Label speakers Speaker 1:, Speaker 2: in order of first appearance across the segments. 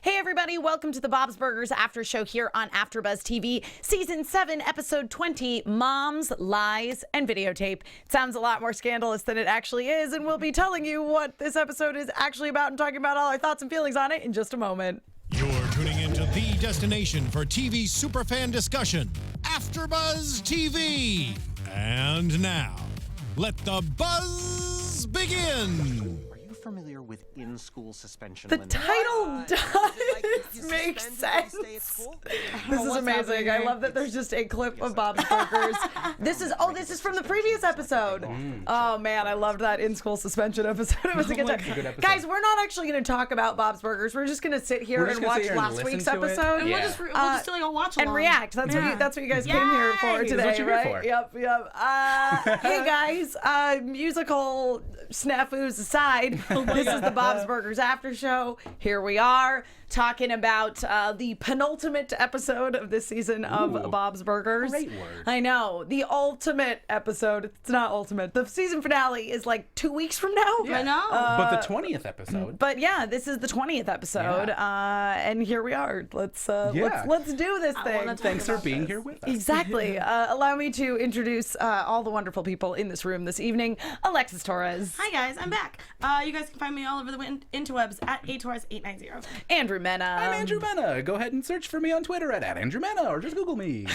Speaker 1: Hey everybody, welcome to the Bob's Burgers After Show here on AfterBuzz TV, Season 7, Episode 20, Moms, Lies, and Videotape. It sounds a lot more scandalous than it actually is, and we'll be telling you what this episode is actually about and talking about all our thoughts and feelings on it in just a moment.
Speaker 2: You're tuning into the destination for TV superfan discussion, AfterBuzz TV. And now, let the buzz begin.
Speaker 3: Familiar with in-school suspension?
Speaker 1: The title does make sense. This is amazing. I love that there's just a clip of Bob's Burgers. This is from the previous episode. Oh man, I loved that in-school suspension episode. It was a good time. Guys, we're not actually going to talk about Bob's Burgers. We're just going to sit here and watch last week's episode.
Speaker 4: And we'll just do like a watch along
Speaker 1: and react. That's what you guys came here for today,
Speaker 5: that's what you're
Speaker 1: right?
Speaker 5: here for.
Speaker 1: Yep. Hey guys, musical snafus aside. This is the Bob's Burgers After Show. Here we are talking about the penultimate episode of this season of Bob's Burgers.
Speaker 5: Great word.
Speaker 1: I know. The ultimate episode. It's not ultimate. The season finale is like 2 weeks from now.
Speaker 5: Yeah.
Speaker 4: I know.
Speaker 5: But the 20th episode.
Speaker 1: But yeah, this is the 20th episode. And here we are. Let's do this thing.
Speaker 5: Thanks for being here with us.
Speaker 1: Exactly. Allow me to introduce all the wonderful people in this room this evening. Alexis Torres.
Speaker 4: Hi guys, I'm back. You guys can find me all over the interwebs at atorres890.
Speaker 1: Andrew Mena.
Speaker 5: I'm Andrew Mena. Go ahead and search for me on Twitter at Andrew Mena, or just Google me.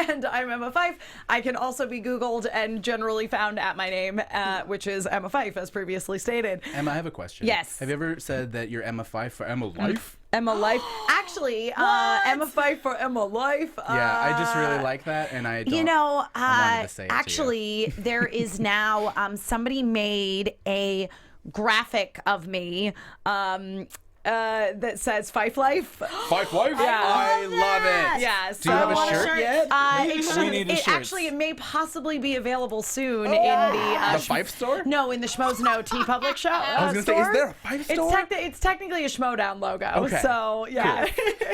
Speaker 1: And I'm Emma Fyffe. I can also be Googled and generally found at my name, which is Emma Fyffe, as previously stated.
Speaker 5: Emma, I have a question.
Speaker 1: Yes.
Speaker 5: Have you ever said that you're Emma Fyffe for Emma Life?
Speaker 1: Emma Life. Actually, Emma Fyffe for Emma Life.
Speaker 5: Yeah, I just really like that, and I don't.
Speaker 1: You know,
Speaker 5: I wanted to say it to you.
Speaker 1: actually, there is now somebody made a graphic of me that says Fyffe Life.
Speaker 5: Fyffe Life?
Speaker 1: Yeah.
Speaker 5: I love it.
Speaker 1: Yeah.
Speaker 5: Do you have a shirt yet?
Speaker 1: It may possibly be available soon in the
Speaker 5: Fyffe store?
Speaker 1: No, in the Schmoes No Tea Public Show.
Speaker 5: I was going to say, is there a Fyffe store?
Speaker 1: It's technically a Schmoedown logo.
Speaker 5: Okay.
Speaker 1: So, yeah.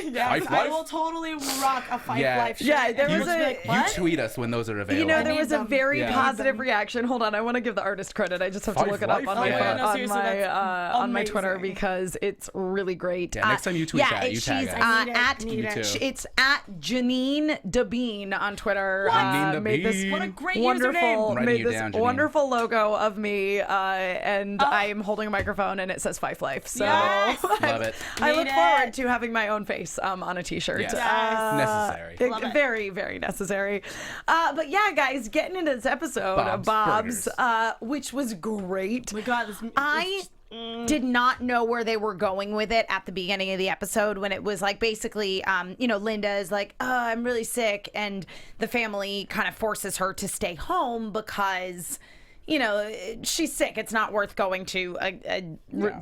Speaker 5: Yeah. Fyffe
Speaker 4: I
Speaker 5: Life?
Speaker 4: will totally rock a Fyffe
Speaker 5: Yeah.
Speaker 4: Life shirt.
Speaker 1: Yeah, there was
Speaker 5: You tweet us when those are available.
Speaker 1: You know, there was a very
Speaker 5: Yeah.
Speaker 1: positive reaction. Hold on, I want to give the artist credit. I just have to
Speaker 5: Fyffe
Speaker 1: look it up
Speaker 5: Life?
Speaker 1: on my
Speaker 5: Yeah.
Speaker 1: phone,
Speaker 4: No, seriously, that's
Speaker 1: on my Twitter
Speaker 4: amazing.
Speaker 1: because it's really great.
Speaker 5: Yeah, next time you tweet that, you tag
Speaker 1: she's
Speaker 5: us.
Speaker 1: at
Speaker 4: Need it.
Speaker 1: it's at Janine Debean on Twitter.
Speaker 5: Janine
Speaker 1: Made this
Speaker 5: Debean.
Speaker 4: What a great
Speaker 1: wonderful
Speaker 4: username.
Speaker 5: I'm writing
Speaker 1: made
Speaker 5: you
Speaker 1: this
Speaker 5: down, Janine.
Speaker 1: wonderful logo of me, and I am holding a microphone and it says Fyffe Life. So
Speaker 4: Yes.
Speaker 5: Love it.
Speaker 1: I look
Speaker 4: Need
Speaker 1: forward
Speaker 4: it.
Speaker 1: to having my own face on a t-shirt.
Speaker 5: Yes. Necessary.
Speaker 4: Love it.
Speaker 1: Very, very necessary. But yeah, guys, getting into this episode of
Speaker 5: Bob's
Speaker 1: Bob's, which was great.
Speaker 4: Oh my God, this
Speaker 1: I did not know where they were going with it at the beginning of the episode when it was like basically, Linda is like, I'm really sick. And the family kind of forces her to stay home because, she's sick. It's not worth going to a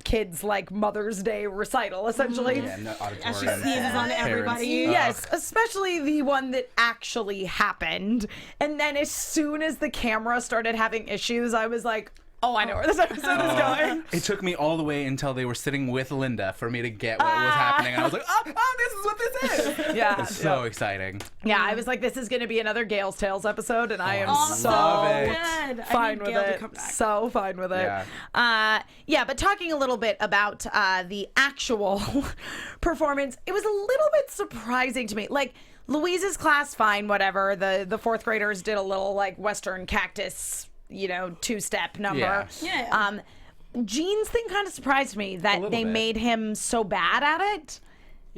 Speaker 1: kid's like Mother's Day recital, essentially.
Speaker 5: Yeah, no, auditorium.
Speaker 4: As she sneezes on everybody.
Speaker 1: Yes, especially the one that actually happened. And then as soon as the camera started having issues, I was like, oh, I know where this episode is going.
Speaker 5: It took me all the way until they were sitting with Linda for me to get what was happening. And I was like, oh, this is what this is.
Speaker 1: Yeah.
Speaker 5: It's so exciting.
Speaker 1: Yeah, I was like, this is going to be another Gale's Tales episode, and I am so
Speaker 5: love it.
Speaker 4: Good.
Speaker 1: fine
Speaker 4: I need
Speaker 1: with
Speaker 4: Gail to
Speaker 1: it.
Speaker 4: come back.
Speaker 1: So fine with it.
Speaker 5: Yeah.
Speaker 1: But talking a little bit about the actual performance, it was a little bit surprising to me. Like, Louise's Class, fine, whatever. The fourth graders did a little, like, Western cactus, two-step number.
Speaker 4: Yeah.
Speaker 1: Gene's thing kind of surprised me that
Speaker 5: little
Speaker 1: they
Speaker 5: bit.
Speaker 1: made him so bad at it.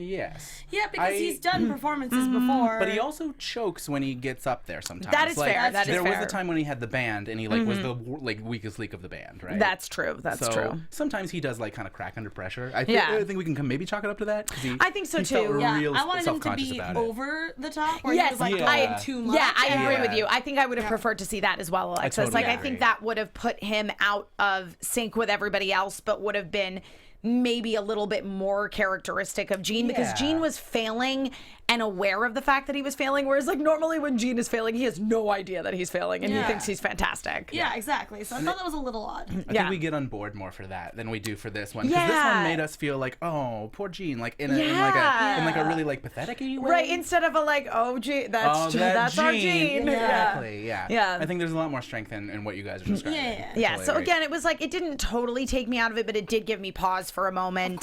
Speaker 5: Yes.
Speaker 4: Yeah, because he's done performances before.
Speaker 5: But he also chokes when he gets up there sometimes.
Speaker 1: That is fair. That is
Speaker 5: there
Speaker 1: fair.
Speaker 5: was a time when he had the band and he was the weakest link of the band, right?
Speaker 1: That's true. That's
Speaker 5: so
Speaker 1: true.
Speaker 5: Sometimes he does crack under pressure. I
Speaker 1: Yeah.
Speaker 5: think we can maybe chalk it up to that. 'Cause
Speaker 1: I think so,
Speaker 5: he felt
Speaker 1: too.
Speaker 4: yeah,
Speaker 5: real
Speaker 4: I wanted him to
Speaker 5: self-conscious
Speaker 4: be
Speaker 5: about it.
Speaker 4: over the top, where
Speaker 1: Yes,
Speaker 4: he was like
Speaker 5: Yeah.
Speaker 4: going too much.
Speaker 1: Yeah, I agree
Speaker 5: Yeah.
Speaker 1: with you. I think I would have preferred to see that as well, Alexis.
Speaker 5: totally
Speaker 1: I
Speaker 5: agree.
Speaker 1: think that would have put him out of sync with everybody else, but would have been maybe a little bit more characteristic of Gene because
Speaker 5: Yeah.
Speaker 1: Gene was failing and aware of the fact that he was failing, whereas like normally when Gene is failing, he has no idea that he's failing and he
Speaker 4: Yeah.
Speaker 1: thinks he's fantastic.
Speaker 4: Yeah, exactly. So I thought that was a little odd.
Speaker 5: I
Speaker 1: Yeah.
Speaker 5: think we get on board more for that than we do for this one. Because this
Speaker 1: Yeah.
Speaker 5: one made us feel like, oh, poor Gene, like in a
Speaker 1: Yeah.
Speaker 5: really like pathetic-y way.
Speaker 1: Right, instead of a like, oh, Gene,
Speaker 5: that
Speaker 1: that's our
Speaker 5: Gene.
Speaker 1: Gene.
Speaker 5: Exactly, yeah.
Speaker 1: Yeah.
Speaker 5: I think there's a lot more strength in what you guys are describing.
Speaker 4: Yeah.
Speaker 1: Yeah,
Speaker 5: Totally
Speaker 1: so
Speaker 5: agree.
Speaker 1: again, it was like, it didn't totally take me out of it, but it did give me pause just for a moment.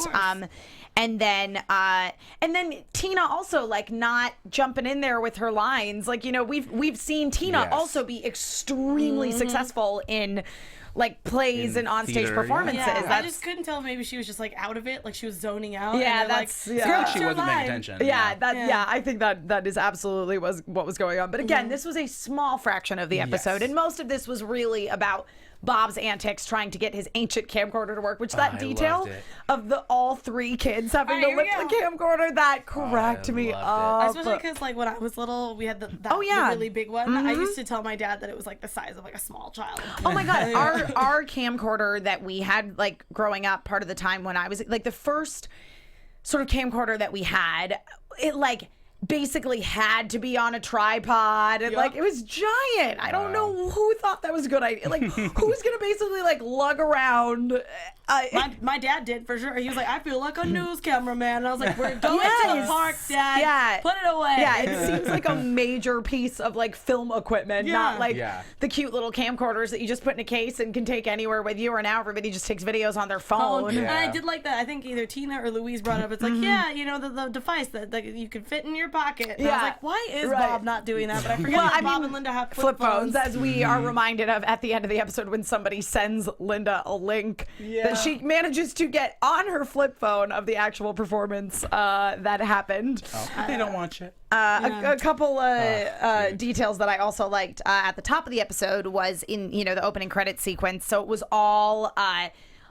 Speaker 1: And then Tina also like not jumping in there with her lines. Like, you know, we've seen Tina also be extremely successful in like plays and onstage performances.
Speaker 4: Yeah. I just couldn't tell if maybe she was just like out of it, like she was zoning out.
Speaker 1: Yeah,
Speaker 4: and
Speaker 1: that's
Speaker 4: like,
Speaker 5: she wasn't paying attention.
Speaker 1: I think that is absolutely was what was going on. But again, this was a small fraction of the episode, and most of this was really about Bob's antics trying to get his ancient camcorder to work, which that detail of all three kids having to lift the camcorder, that cracked me up.
Speaker 4: Especially because like when I was little, we had the really big one. I used to tell my dad that it was like the size of like a small child.
Speaker 1: Oh my God. Our camcorder that we had like growing up, part of the time when I was like the first sort of camcorder that we had, it like basically had to be on a tripod and like it was giant. I don't know who thought that was a good idea. Like who's gonna basically like lug around
Speaker 4: my dad did for sure. He was like, I feel like a news cameraman, and I was like, we're going to the park, Dad. Put it away.
Speaker 1: It seems like a major piece of like film equipment, not like the cute little camcorders that you just put in a case and can take anywhere with you, or now everybody just takes videos on their phone.
Speaker 4: And I did like that. I think either Tina or Louise brought up, it's like, you know, the device that like, you can fit in your pocket. And I was like, why is Bob not doing that? But I forget Bob and Linda have flip phones.
Speaker 1: As we are reminded of at the end of the episode when somebody sends Linda a link that she manages to get on her flip phone of the actual performance that happened.
Speaker 5: They don't watch it.
Speaker 1: A couple details that I also liked at the top of the episode was in, you know, the opening credit sequence. So it was all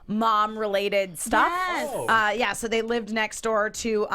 Speaker 1: mom related stuff. So they lived next door to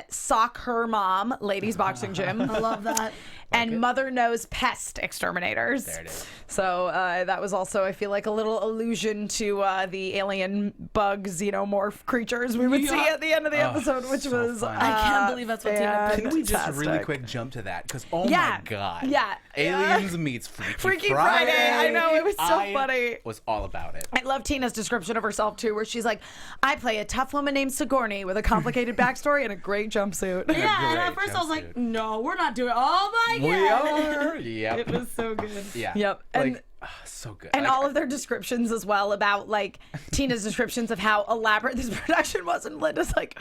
Speaker 1: Sock Her Mom, ladies boxing gym.
Speaker 4: I love that.
Speaker 1: And Mother Knows Pest Exterminators.
Speaker 5: There it is.
Speaker 1: So that was also, I feel like, a little allusion to the alien bugs, you know, morph creatures we would see at the end of the episode, which was
Speaker 5: fun.
Speaker 4: I can't believe that's what Tina picked.
Speaker 5: Can we just really quick jump to that? Because my God. Aliens meets Freaky Friday.
Speaker 1: I know, it was so funny.
Speaker 5: Was all about it.
Speaker 1: I love Tina's description of herself too, where she's like, I play a tough woman named Sigourney with a complicated backstory and a great jumpsuit.
Speaker 4: Yeah, and at first I was like, no, we're not doing it. Oh my God.
Speaker 5: We are. Yep.
Speaker 4: It was so good.
Speaker 5: Yeah.
Speaker 1: Yep.
Speaker 5: And so good.
Speaker 1: And all of their descriptions as well about like Tina's descriptions of how elaborate this production was, and Linda's like,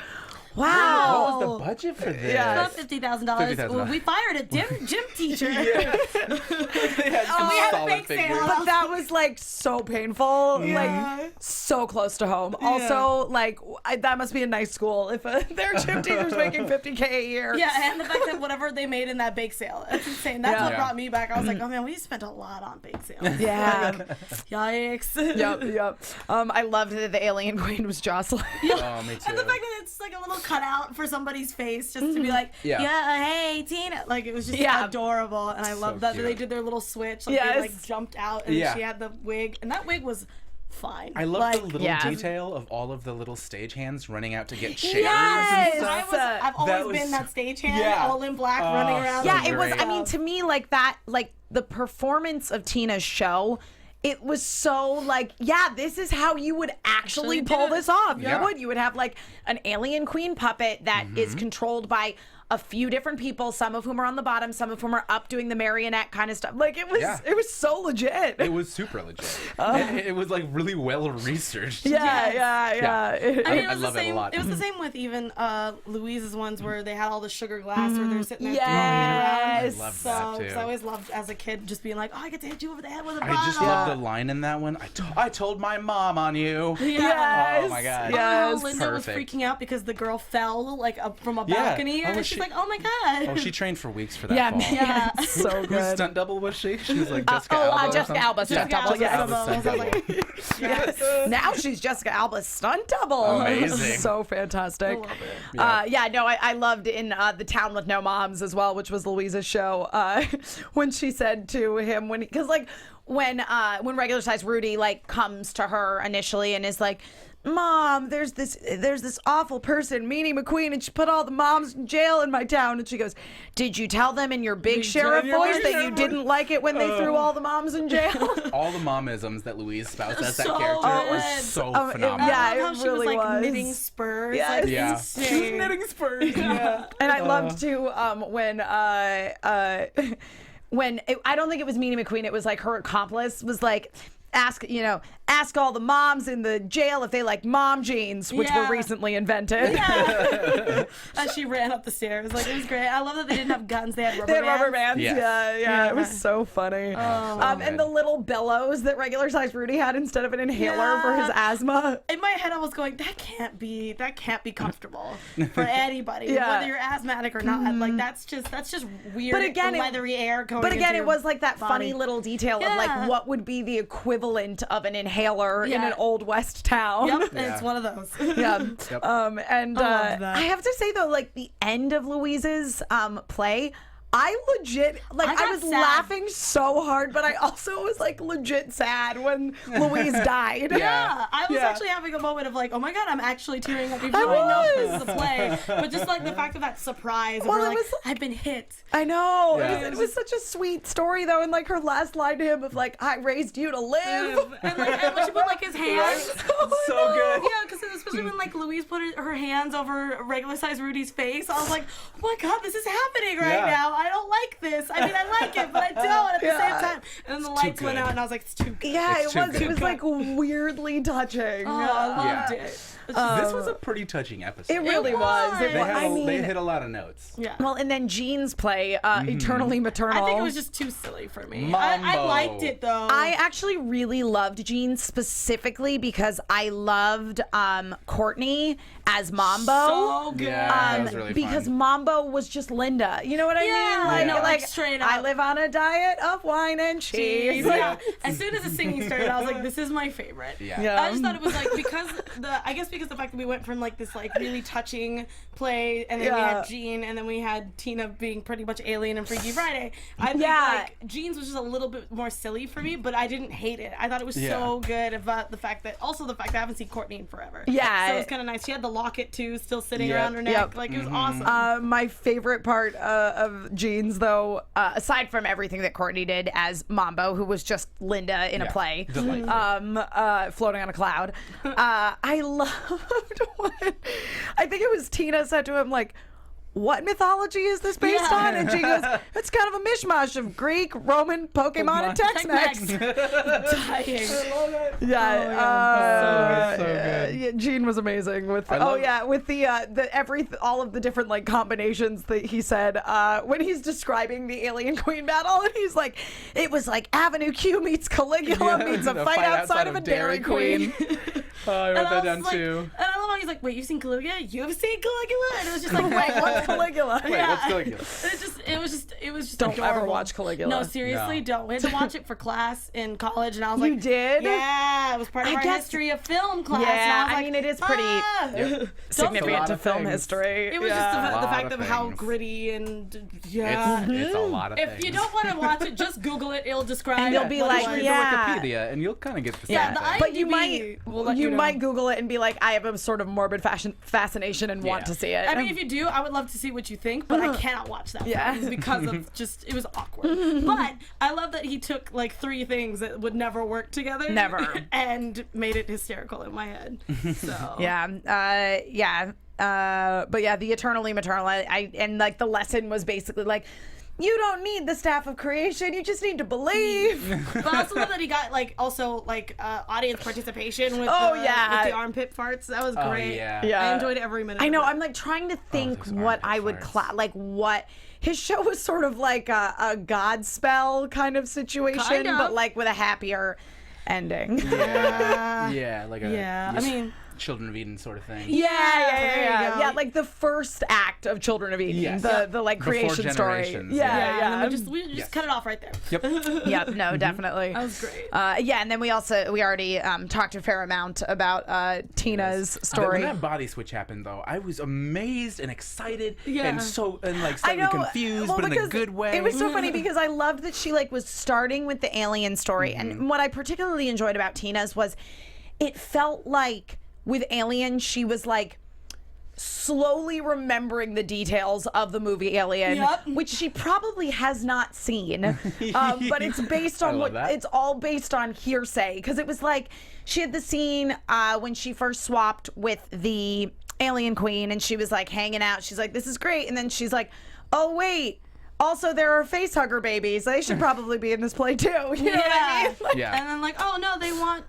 Speaker 1: wow.
Speaker 5: What was the budget for this?
Speaker 4: About $50,000. Well, we fired a gym teacher.
Speaker 5: We had
Speaker 4: a bake sale.
Speaker 1: But that was like so painful, like so close to home. Also, like that must be a nice school if their gym teacher's making $50K a year.
Speaker 4: Yeah, and the fact that whatever they made in that bake sale, that's insane. That's what brought me back. I was like, oh man, we spent a lot on bake sales.
Speaker 1: Yeah.
Speaker 4: Yikes.
Speaker 1: Yep. I loved that the alien queen was Jocelyn.
Speaker 5: Oh, me too.
Speaker 4: And the fact that it's like a little cutout for somebody's face just to be like, hey, Tina. Like, it was just adorable. And I love that they did their little switch. Like, they like jumped out and she had the wig. And that wig was fine.
Speaker 5: I love the little detail of all of the little stagehands running out to get chairs and stuff.
Speaker 4: I've always been that stagehand, all in black, running around.
Speaker 1: Yeah, it was, I mean, to me, like that, like the performance of Tina's show, it was so like, this is how you would actually pull this off. You would have like an alien queen puppet that is controlled by a few different people, some of whom are on the bottom, some of whom are up doing the marionette kind of stuff. Like it was so legit.
Speaker 5: It was super legit. It was like really well researched.
Speaker 4: I mean,
Speaker 5: I love it a lot.
Speaker 4: It was the same with even Louise's ones where they had all the sugar glass where they're sitting there throwing it around.
Speaker 5: I love that too.
Speaker 4: Because I always loved as a kid just being like, oh, I get to hit you over the head with a bottle.
Speaker 5: I just love the line in that one. I told my mom on you.
Speaker 1: Yes.
Speaker 5: Oh my God.
Speaker 4: Yes. Linda was freaking out because the girl fell like up from a balcony, and she's like, oh my God.
Speaker 5: Oh, she trained for weeks for that fall.
Speaker 1: Yeah, so good.
Speaker 5: Whose stunt double was she? She was like Jessica Alba.
Speaker 1: Jessica Alba stunt double.
Speaker 5: Yes.
Speaker 1: Now she's Jessica Alba's stunt double.
Speaker 5: Amazing.
Speaker 1: So fantastic.
Speaker 5: I love it.
Speaker 1: I loved in The Town with No Moms as well, which was Louise's show, when she said to him, because when regular size Rudy like comes to her initially and is like, Mom, there's this awful person, Meanie McQueen, and she put all the moms in jail in my town. And she goes, did you tell them in your big sheriff voice that you didn't like it when they threw all the moms in jail?
Speaker 5: All the momisms that Louise spouts as that
Speaker 4: so
Speaker 5: character
Speaker 4: good.
Speaker 5: was so phenomenal.
Speaker 4: I love how she
Speaker 1: really
Speaker 4: was like
Speaker 1: was.
Speaker 4: knitting spurs.
Speaker 1: Yes.
Speaker 4: Like,
Speaker 5: Yeah.
Speaker 4: insane.
Speaker 5: She was knitting spurs.
Speaker 1: And I loved too when I don't think it was Meanie McQueen, it was like her accomplice was like, ask all the moms in the jail if they like mom jeans, which were recently invented.
Speaker 4: Yeah. As she ran up the stairs. Like, it was great. I love that they didn't have guns. They had rubber bands.
Speaker 1: Yes. Yeah. It was so funny. And the little bellows that regular size Rudy had instead of an inhaler for his asthma.
Speaker 4: In my head, I was going, that can't be comfortable for anybody, whether you're asthmatic or not. Like, that's just weird. But again, leathery air going.
Speaker 1: But again, it was like that
Speaker 4: body.
Speaker 1: funny little detail of like what would be the equivalent of an inhaler in an old West town.
Speaker 4: Yep, and it's one of those.
Speaker 1: And I have to say though, like the end of Louise's play, I legit, like, I was laughing so hard, but I also was, like, legit sad when Louise died.
Speaker 4: I was actually having a moment of, like, oh, my God, I'm actually tearing up. Even though I know this is a play. But just, like, the fact of that surprise. Well, like, I've been hit.
Speaker 1: I know. It was such a sweet story, though, and, like, her last line to him of, like, I raised you to live.
Speaker 4: And, like, and when she put, like, his hands.
Speaker 5: So good.
Speaker 4: Yeah, because especially when, like, Louise put her hands over regular-sized Rudy's face, I was like, oh, my God, this is happening right now. I don't like this. I mean, I like it, but I don't at the same time. And then the lights went out, and I was like, it's too good.
Speaker 1: Yeah, it was. It was like weirdly touching.
Speaker 4: Oh, I loved it.
Speaker 5: This was a pretty touching episode.
Speaker 1: It really was.
Speaker 5: They hit a lot of notes.
Speaker 4: Yeah.
Speaker 1: Well, and then Jean's play, Eternally Maternal.
Speaker 4: I think it was just too silly for me. I liked it, though.
Speaker 1: I actually really loved Jean specifically because I loved Courtney as Mambo.
Speaker 4: So good.
Speaker 5: Yeah, that was really
Speaker 1: because
Speaker 5: fun.
Speaker 1: Mambo was just Linda. You know what I mean? Like
Speaker 4: straight up.
Speaker 1: I live on a diet of wine and cheese.
Speaker 4: Yeah. As soon as the singing started, I was like, this is my favorite.
Speaker 5: Yeah.
Speaker 4: I just thought it was like because the fact that we went from like this like really touching play, and then we had Jean, and then we had Tina being pretty much alien and Freaky Friday. I think like Jean's was just a little bit more silly for me, but I didn't hate it. I thought it was so good about the fact that I haven't seen Courtney in forever.
Speaker 1: Yeah.
Speaker 4: So it was kind of nice. She had the locket too, still sitting around her neck. Like it was awesome.
Speaker 1: My favorite part of Jean's, though, aside from everything that Courtney did as Mambo, who was just Linda in a play, floating on a cloud, I loved when I think it was Tina said to him, like, what mythology is this based on? And she goes, it's kind of a mishmash of Greek, Roman, Pokemon, and Tex-Mex.
Speaker 4: Dying.
Speaker 5: So good.
Speaker 1: Jean was amazing with with all of the different like combinations that he said when he's describing the Alien Queen battle, and he's like, it was like Avenue Q meets Caligula meets a fight outside of a Dairy Queen.
Speaker 5: I wrote that down too.
Speaker 4: And I love how he's like, wait, you've seen Caligula? You've seen Caligula? And it was just like, wait, what's Caligula?
Speaker 5: Wait, what's Caligula?
Speaker 4: It was just
Speaker 1: Don't
Speaker 4: adorable.
Speaker 1: ever watch Caligula.
Speaker 4: No, seriously, don't. We had to watch it for class in college, and I was like,
Speaker 1: You did?
Speaker 4: Yeah, it was part of our history of film class.
Speaker 1: Yeah,
Speaker 4: and I was like,
Speaker 1: mean, it is pretty significant to film history.
Speaker 4: It was just the fact of how gritty and
Speaker 5: it's a lot of things.
Speaker 4: If you don't want to watch it, just Google it. It'll describe.
Speaker 1: And you'll be like,
Speaker 5: Wikipedia, and you'll kind of get the same thing.
Speaker 1: But you might Google it and be like, I have a sort of morbid fascination and want to see it.
Speaker 4: I mean, if you do, I would love to see what you think, but I cannot watch that film because of it was awkward. But I love that he took like 3 things that would never work together.
Speaker 1: Never.
Speaker 4: And made it hysterical in my head. So.
Speaker 1: But yeah, the Eternally Maternal, and like the lesson was basically like, you don't need the staff of creation. You just need to believe.
Speaker 4: But I also love that he got audience participation with the armpit farts. That was great. I enjoyed every minute.
Speaker 1: I know. I'm like trying to think what I would what his show was sort of like a Godspell kind of situation, but like with a happier ending.
Speaker 4: I mean.
Speaker 5: Children of Eden sort of thing.
Speaker 1: Yeah, like the first act of Children of Eden, the like creation story.
Speaker 4: And then we just cut it off right there.
Speaker 1: Yep, no, definitely.
Speaker 4: That was great.
Speaker 1: And then we already talked a fair amount about Tina's story.
Speaker 5: When that body switch happened, though, I was amazed and excited and slightly confused, but in a good way.
Speaker 1: It was so funny because I loved that she like was starting with the alien story, and what I particularly enjoyed about Tina's was it felt like with Alien, she was like slowly remembering the details of the movie Alien, which she probably has not seen. But it's based on it's all based on hearsay, because it was like she had the scene when she first swapped with the Alien Queen, and she was like hanging out. She's like, "This is great," and then she's like, "Oh wait. Also, there are facehugger babies. They should probably be in this play too." You know what I mean?
Speaker 4: And then like, oh no, they want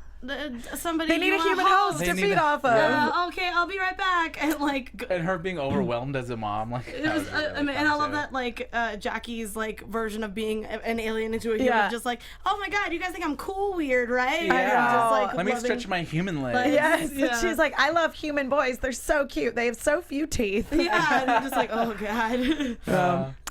Speaker 4: somebody.
Speaker 1: They need a human host to feed off of.
Speaker 4: Okay, I'll be right back. And like,
Speaker 5: and her being overwhelmed as a mom, like
Speaker 4: it was. And I love that like Jackie's like version of being an alien into a human, just like, oh my god, you guys think I'm cool, weird, right?
Speaker 5: Yeah.
Speaker 4: Just, like,
Speaker 5: let me stretch my human legs.
Speaker 1: Yes, yeah. She's like, I love human boys. They're so cute. They have so few teeth.
Speaker 4: Yeah, and I'm just like, oh god.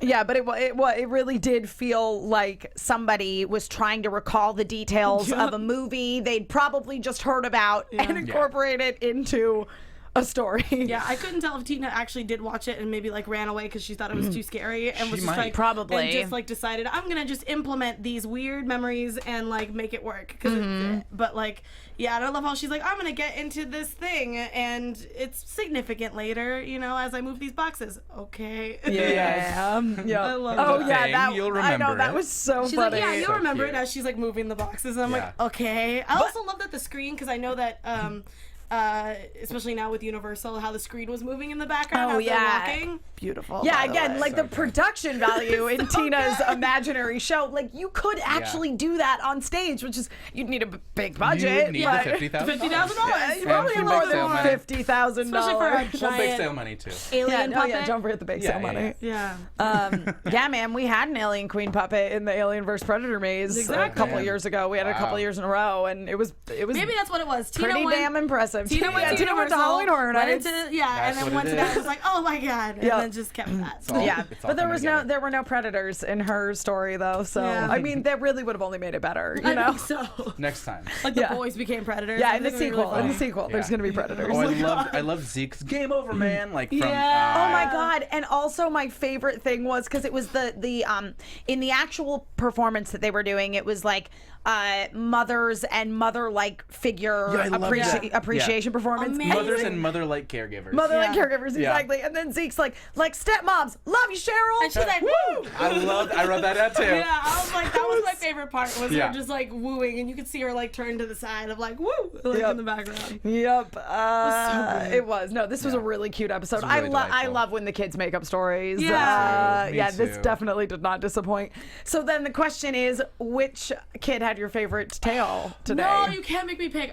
Speaker 1: Yeah, but it really did feel like somebody was trying to recall the details of a movie they'd probably just heard about and incorporate it into a story.
Speaker 4: Yeah, I couldn't tell if Tina actually did watch it and maybe like ran away because she thought it was too scary and was just like
Speaker 1: probably
Speaker 4: and just like decided I'm gonna just implement these weird memories and like make it work. But like, yeah, and I love how she's like, I'm gonna get into this thing and it's significant later, you know, as I move these boxes. Okay.
Speaker 1: Yeah.
Speaker 4: I love
Speaker 1: Oh
Speaker 4: that.
Speaker 1: yeah, that
Speaker 5: you'll remember
Speaker 1: I know that
Speaker 5: it.
Speaker 1: was so
Speaker 4: She's
Speaker 1: funny.
Speaker 4: like, yeah, you'll
Speaker 5: So
Speaker 4: remember
Speaker 5: cute.
Speaker 4: it as she's like moving the boxes, and I'm like, okay. I also love that the screen, because I know that especially now with Universal, how the screen was moving in the background as they're walking.
Speaker 1: Beautiful. Yeah, again, like the production value in Tina's imaginary show, like you could actually do that on stage, which is you'd need a big budget.
Speaker 5: You need
Speaker 1: but
Speaker 5: $50,000.
Speaker 4: $50,000.
Speaker 1: probably
Speaker 5: And
Speaker 1: more
Speaker 5: bake sale
Speaker 1: than
Speaker 5: money.
Speaker 1: $50,000.
Speaker 4: Especially for a
Speaker 5: Well, bake
Speaker 4: giant
Speaker 5: sale money too.
Speaker 4: alien puppet.
Speaker 1: don't forget the bake sale money.
Speaker 4: Yeah.
Speaker 1: Yeah, man, we had an Alien Queen puppet in the Alien vs Predator maze a couple years ago. We had it a couple years in a row, and it was
Speaker 4: Maybe that's what it was.
Speaker 1: pretty damn impressive.
Speaker 4: Tina went to
Speaker 1: Halloween Horror
Speaker 4: went
Speaker 1: Nights.
Speaker 4: into, and then went to that. It was like, oh my god, and then just kept that.
Speaker 1: Yeah,
Speaker 5: It's all
Speaker 1: but there
Speaker 5: coming
Speaker 1: were no predators in her story though. So
Speaker 4: Yeah.
Speaker 1: I mean, that really would have only made it better. You
Speaker 4: I
Speaker 1: know?
Speaker 4: think so.
Speaker 5: Next time.
Speaker 4: Like the boys became predators.
Speaker 1: Yeah,
Speaker 4: I
Speaker 1: in the
Speaker 4: think it would be
Speaker 1: sequel,
Speaker 4: really funny.
Speaker 1: there's gonna be predators.
Speaker 5: Oh, I loved Zeke's game over, man. Like from
Speaker 1: Oh my god! And also my favorite thing was because it was the in the actual performance that they were doing, it was like mothers and mother-like figure
Speaker 5: I love that.
Speaker 1: appreciation performance.
Speaker 4: Amazing.
Speaker 5: mothers and mother-like caregivers.
Speaker 1: Mother-like caregivers,
Speaker 5: Yeah.
Speaker 1: exactly. And then Zeke's like stepmoms, love you, Cheryl.
Speaker 4: And she's like, woo!
Speaker 5: I wrote that out too.
Speaker 4: Yeah, I was like, that was my favorite part, was
Speaker 5: Yeah.
Speaker 4: her just like wooing, and you could see her like turn to the side of like, woo, like in the background.
Speaker 1: Yep.
Speaker 4: good.
Speaker 1: It was. No, this was a really cute episode.
Speaker 5: It was really
Speaker 1: I
Speaker 5: delightful.
Speaker 1: love when the kids make up stories.
Speaker 4: Yeah.
Speaker 5: Me
Speaker 1: Yeah,
Speaker 5: too.
Speaker 1: this definitely did not disappoint. So then the question is, which kid had your favorite tale today?
Speaker 4: No, you can't make me pick.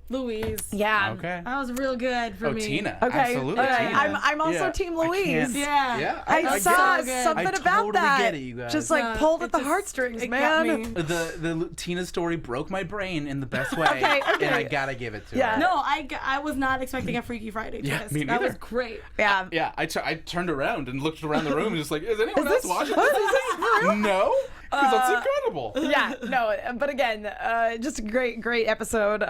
Speaker 4: Louise.
Speaker 1: Yeah.
Speaker 5: Okay.
Speaker 4: That was real good for me.
Speaker 5: Tina.
Speaker 1: Okay.
Speaker 5: Absolutely.
Speaker 1: Okay.
Speaker 5: Tina.
Speaker 1: I'm also
Speaker 5: Yeah.
Speaker 1: Team
Speaker 5: I
Speaker 1: Louise.
Speaker 5: can't-
Speaker 4: Yeah.
Speaker 5: Yeah.
Speaker 1: I
Speaker 5: get
Speaker 1: saw
Speaker 5: it.
Speaker 1: something
Speaker 5: I
Speaker 1: about
Speaker 5: totally
Speaker 1: that.
Speaker 5: get it, you guys.
Speaker 1: Just like pulled at
Speaker 4: it
Speaker 1: the
Speaker 4: just-
Speaker 1: heartstrings,
Speaker 4: it got
Speaker 1: man.
Speaker 4: me.
Speaker 5: The Tina story broke my brain in the best way,
Speaker 1: Okay.
Speaker 5: and I gotta give it to
Speaker 1: Yeah.
Speaker 5: her.
Speaker 4: No, I was not expecting a Freaky Friday twist.
Speaker 5: me
Speaker 4: That was
Speaker 5: neither.
Speaker 4: great.
Speaker 1: Yeah.
Speaker 5: Yeah, I turned around and looked around the room and just like, is anyone else watching
Speaker 1: what?
Speaker 5: this?
Speaker 1: Is this for real?
Speaker 5: No, because that's incredible.
Speaker 1: Yeah, no, but again, just a great episode.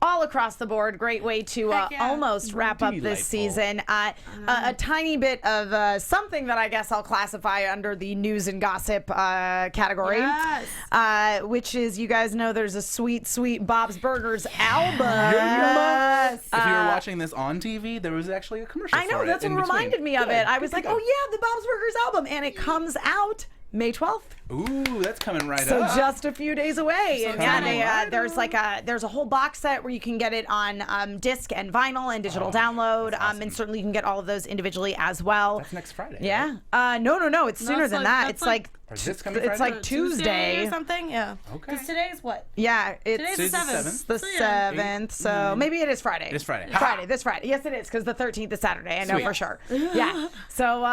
Speaker 1: All across the board, great way to
Speaker 4: Heck yeah.
Speaker 1: almost wrap up this
Speaker 5: Delightful.
Speaker 1: season. A tiny bit of something that I guess I'll classify under the news and gossip category,
Speaker 4: Yes.
Speaker 1: which is, you guys know there's a sweet Bob's Burgers album.
Speaker 4: Yes.
Speaker 5: If you were watching this on TV, there was actually a commercial.
Speaker 1: I know,
Speaker 5: for
Speaker 1: that's
Speaker 5: it
Speaker 1: what
Speaker 5: in between.
Speaker 1: reminded me of
Speaker 5: Good,
Speaker 1: it. I
Speaker 5: good,
Speaker 1: was like,
Speaker 5: good.
Speaker 1: oh yeah, the Bob's Burgers album, and it comes out May 12th.
Speaker 5: Ooh, that's coming right
Speaker 1: So
Speaker 5: up.
Speaker 1: just a few days away.
Speaker 4: So
Speaker 1: And yeah,
Speaker 5: excited.
Speaker 1: there's a whole box set where you can get it on disc and vinyl and digital download.
Speaker 5: awesome.
Speaker 1: And certainly you can get all of those individually as well.
Speaker 5: That's next Friday.
Speaker 1: Yeah. No. It's sooner
Speaker 4: it's
Speaker 1: than
Speaker 4: like-
Speaker 1: that.
Speaker 4: that's
Speaker 1: It's
Speaker 4: like-
Speaker 1: like
Speaker 5: Or this coming
Speaker 1: it's
Speaker 5: Friday?
Speaker 1: like Tuesday.
Speaker 4: or something. Yeah.
Speaker 5: Okay.
Speaker 4: Because today's what?
Speaker 1: Yeah,
Speaker 4: Today's the
Speaker 1: it's
Speaker 4: seventh.
Speaker 1: the
Speaker 4: So, yeah.
Speaker 1: 7th. So maybe it is Friday.
Speaker 5: It is Friday.
Speaker 1: This Friday. Yes, it is, because the 13th is Saturday. I know
Speaker 5: Sweet.
Speaker 1: for sure. Yeah. So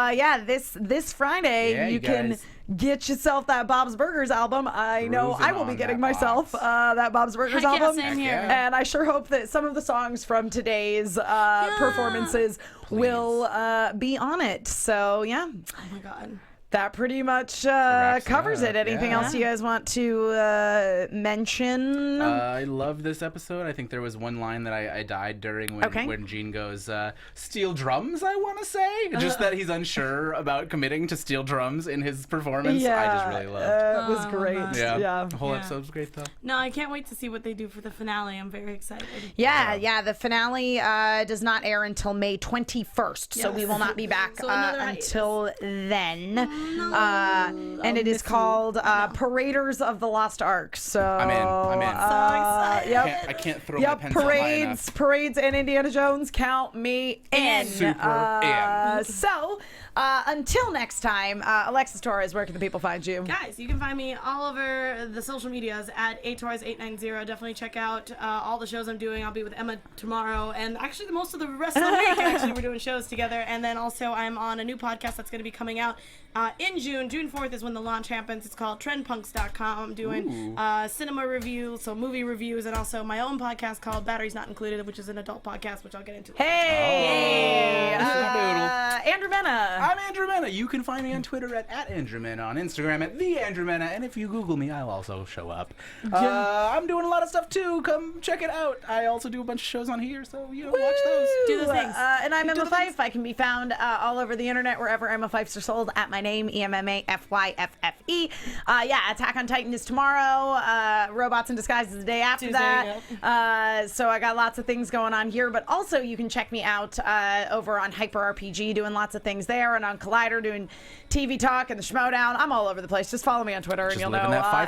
Speaker 1: this Friday
Speaker 5: Yeah,
Speaker 1: you
Speaker 5: you
Speaker 1: can
Speaker 5: guys.
Speaker 1: get yourself that Bob's Burgers album. I know
Speaker 5: Cruising
Speaker 1: I will be
Speaker 5: on
Speaker 1: getting
Speaker 5: that
Speaker 1: myself
Speaker 5: box.
Speaker 1: that Bob's Burgers
Speaker 4: Heck yeah,
Speaker 1: album.
Speaker 4: same here.
Speaker 5: yeah.
Speaker 1: And I sure hope that some of the songs from today's performances will be on it. So yeah.
Speaker 4: Oh my god.
Speaker 1: That pretty much
Speaker 5: Wraps it
Speaker 1: covers
Speaker 5: up,
Speaker 1: it. Anything
Speaker 5: yeah.
Speaker 1: else you guys want to mention?
Speaker 5: I love this episode. I think there was one line that I died during when Gene goes, steel drums, I want to say. Just that he's unsure about committing to steel drums in his performance. I just really loved.
Speaker 1: It was great.
Speaker 4: nice.
Speaker 1: Yeah.
Speaker 5: The whole
Speaker 4: Yeah.
Speaker 5: episode was great, though.
Speaker 4: No, I can't wait to see what they do for the finale. I'm very excited.
Speaker 1: Yeah. The finale does not air until May 21st, so we will not be back
Speaker 4: So another hiatus.
Speaker 1: until then. And it is called Paraders of the Lost Ark. So
Speaker 5: I'm in.
Speaker 4: So excited.
Speaker 1: Yep.
Speaker 5: I can't throw my pencil high enough.
Speaker 1: Parades, and Indiana Jones. Count me in.
Speaker 5: Super in.
Speaker 1: So, until next time, Alexis Torres, where can the people find you?
Speaker 4: Guys, you can find me all over the social medias at atorres890. Definitely check out all the shows I'm doing. I'll be with Emma tomorrow, and actually most of the rest of the week. Actually, we're doing shows together, and then also I'm on a new podcast that's going to be coming out in June. June 4th is when the launch happens. It's called TrendPunks.com. I'm doing cinema reviews, so movie reviews, and also my own podcast called Batteries Not Included, which is an adult podcast, which I'll get into.
Speaker 1: Hey! Andrew Mena.
Speaker 5: I'm Andrew Mena. You can find me on Twitter at Andrew Mena, on Instagram at the Andrew Mena, and if you Google me, I'll also show up. I'm doing a lot of stuff too. Come check it out. I also do a bunch of shows on here, so watch those.
Speaker 4: Do the things.
Speaker 1: And I'm Emma Fyffe. I can be found all over the internet wherever Emma Fyffes are sold at my name, EMMAFYFFE. Attack on Titan is tomorrow. Robots in Disguise is the day after that. So I got lots of things going on here, but also you can check me out over on Hyper RPG, doing lots of things there, and on Collider doing TV talk and the Schmodown. I'm all over the place. Just follow me on Twitter and you'll know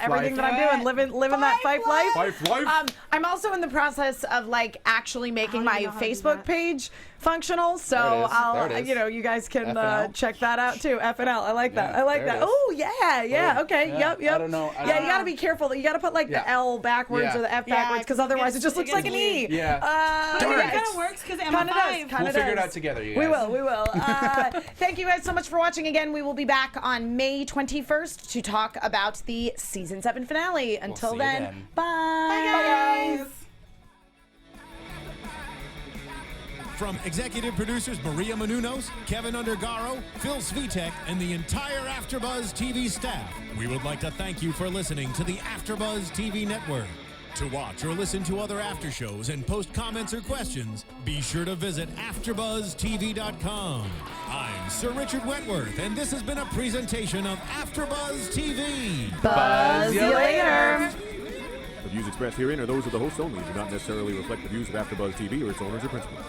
Speaker 1: everything that I'm doing. Living that Fyffe life.
Speaker 5: Fyffe life.
Speaker 1: I'm also in the process of actually making my Facebook page functional, so I'll you guys can check that out too. FNL, I like that. I like that. Oh yeah. Okay. Yep.
Speaker 5: I don't know.
Speaker 1: You got to be careful. You got to put the L backwards or the F backwards, because otherwise it just looks like an E.
Speaker 5: Yeah.
Speaker 4: But it kind of works because Emma Fyffe.
Speaker 5: We'll figure it out together, you guys.
Speaker 1: We will. Thank you guys so much for watching. Again, we will be back on May 21st to talk about the season 7 finale. Until then, bye.
Speaker 4: Bye, guys.
Speaker 2: From executive producers Maria Menounos, Kevin Undergaro, Phil Svitek, and the entire AfterBuzz TV staff, we would like to thank you for listening to the AfterBuzz TV network. To watch or listen to other after shows and post comments or questions, be sure to visit AfterBuzzTV.com. I'm Sir Richard Wentworth, and this has been a presentation of AfterBuzz TV.
Speaker 1: Buzz you later.
Speaker 6: The views expressed herein are those of the hosts only and do not necessarily reflect the views of AfterBuzz TV or its owners or principals.